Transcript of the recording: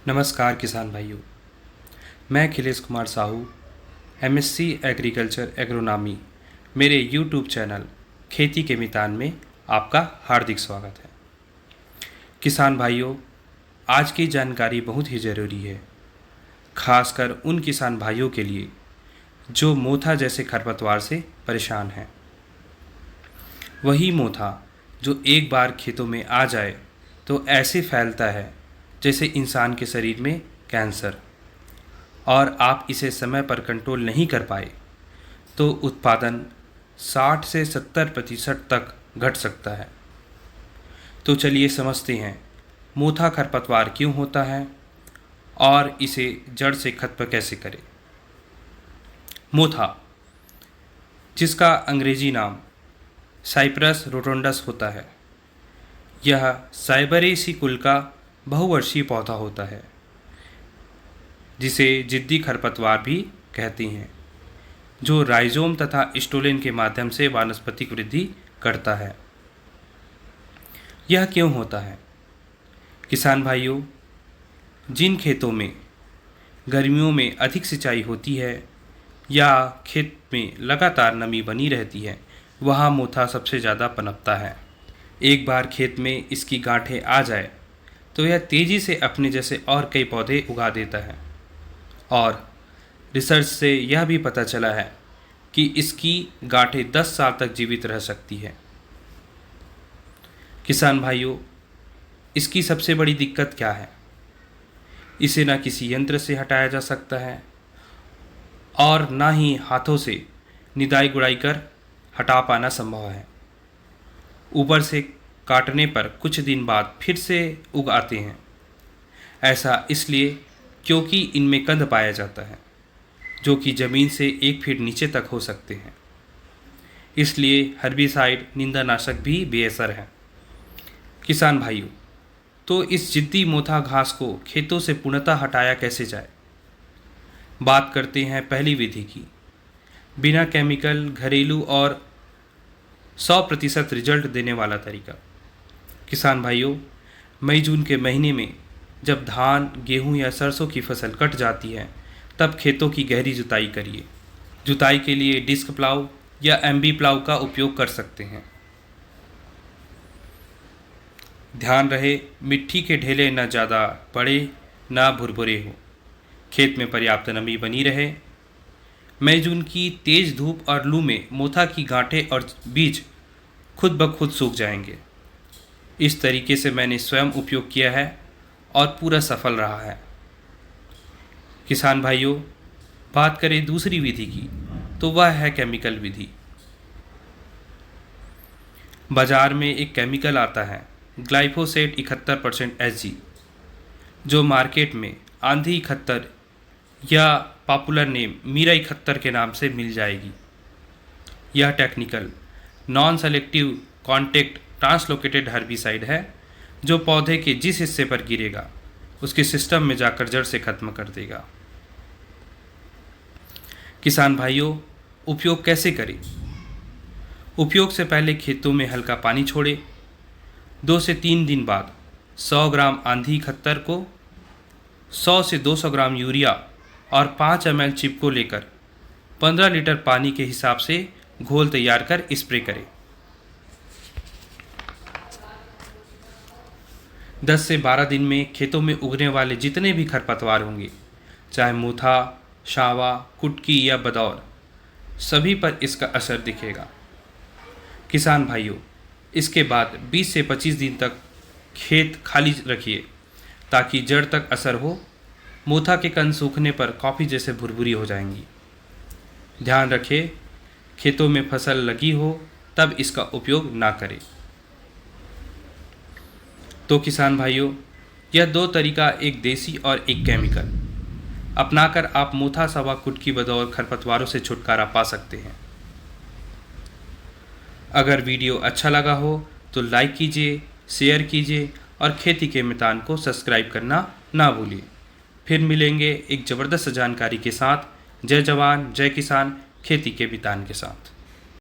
नमस्कार किसान भाइयों। मैं Akhilesh Kumar Sahu, MSc agriculture agronomy मेरे यूट्यूब चैनल खेती के मितान में आपका हार्दिक स्वागत है। किसान भाइयों, आज की जानकारी बहुत ही ज़रूरी है, खासकर उन किसान भाइयों के लिए जो मोथा जैसे खरपतवार से परेशान हैं। वही मोथा जो एक बार खेतों में आ जाए तो ऐसे फैलता है जैसे इंसान के शरीर में कैंसर, और आप इसे समय पर कंट्रोल नहीं कर पाए तो उत्पादन 60 से 70% तक घट सकता है। तो चलिए समझते हैं मोथा खरपतवार क्यों होता है और इसे जड़ से खत्म कैसे करें। मोथा, जिसका अंग्रेजी नाम साइप्रस रोटोंडस होता है, यह साइबरेसी कुल का बहुवर्षीय पौधा होता है जिसे जिद्दी खरपतवार भी कहते हैं, जो राइजोम तथा स्टोलेन के माध्यम से वानस्पतिक वृद्धि करता है। यह क्यों होता है? किसान भाइयों, जिन खेतों में गर्मियों में अधिक सिंचाई होती है या खेत में लगातार नमी बनी रहती है, वहाँ मोथा सबसे ज़्यादा पनपता है। एक बार खेत में इसकी गांठें आ जाए तो यह तेज़ी से अपने जैसे और कई पौधे उगा देता है, और रिसर्च से यह भी पता चला है कि इसकी गांठें 10 साल तक जीवित रह सकती है। किसान भाइयों, इसकी सबसे बड़ी दिक्कत क्या है? इसे ना किसी यंत्र से हटाया जा सकता है और ना ही हाथों से निदाई गुड़ाई कर हटा पाना संभव है। ऊपर से काटने पर कुछ दिन बाद फिर से उग आते हैं। ऐसा इसलिए क्योंकि इनमें कंद पाया जाता है जो कि ज़मीन से 1 फीट नीचे तक हो सकते हैं। इसलिए हर्बिसाइड, निंदानाशक भी बेअसर है। किसान भाइयों, तो इस जिद्दी मोथा घास को खेतों से पूर्णतः हटाया कैसे जाए? बात करते हैं पहली विधि की, बिना केमिकल, घरेलू और 100% रिजल्ट देने वाला तरीका। किसान भाइयों, मई जून के महीने में जब धान, गेहूं या सरसों की फसल कट जाती है, तब खेतों की गहरी जुताई करिए। जुताई के लिए डिस्क प्लाउ या एमबी प्लाउ का उपयोग कर सकते हैं। ध्यान रहे मिट्टी के ढेले न ज़्यादा बड़े न भुरभुरे हो, खेत में पर्याप्त नमी बनी रहे। मई जून की तेज़ धूप और लू में मोथा की गांठें और बीज खुद ब खुद सूख जाएंगे। इस तरीके से मैंने स्वयं उपयोग किया है और पूरा सफल रहा है। किसान भाइयों, बात करें दूसरी विधि की, तो वह है केमिकल विधि। बाजार में एक केमिकल आता है ग्लाइफोसेट 71% Hg, जो मार्केट में आंधी 71 या पॉपुलर नेम मीरा 71 के नाम से मिल जाएगी। यह technical non selective contact translocated herbicide है जो पौधे के जिस हिस्से पर गिरेगा उसके सिस्टम में जाकर जड़ से खत्म कर देगा। किसान भाइयों, उपयोग कैसे करें? उपयोग से पहले खेतों में हल्का पानी छोड़े। 2 से 3 दिन बाद 100 ग्राम आंधी 71 को 100 से 200 ग्राम यूरिया और 5 ml चिपको लेकर 15 लीटर पानी के हिसाब से घोल तैयार कर स्प्रे करें। 10 से 12 दिन में खेतों में उगने वाले जितने भी खरपतवार होंगे, चाहे मोथा, शावा, कुटकी या बदौर, सभी पर इसका असर दिखेगा। किसान भाइयों, इसके बाद 20 से 25 दिन तक खेत खाली रखिए ताकि जड़ तक असर हो। मोथा के कंद सूखने पर कॉफ़ी जैसे भुरभुरी हो जाएंगी। ध्यान रखें, खेतों में फसल लगी हो तब इसका उपयोग ना करें। तो किसान भाइयों, यह 2 तरीका, एक देसी और एक केमिकल, अपनाकर आप मोथा, सावा, कुटकी, बदौर खरपतवारों से छुटकारा पा सकते हैं। अगर वीडियो अच्छा लगा हो तो लाइक कीजिए, शेयर कीजिए और खेती के मितान को सब्सक्राइब करना ना भूलिए। फिर मिलेंगे एक ज़बरदस्त जानकारी के साथ। जय जवान, जय किसान, खेती के मितान के साथ।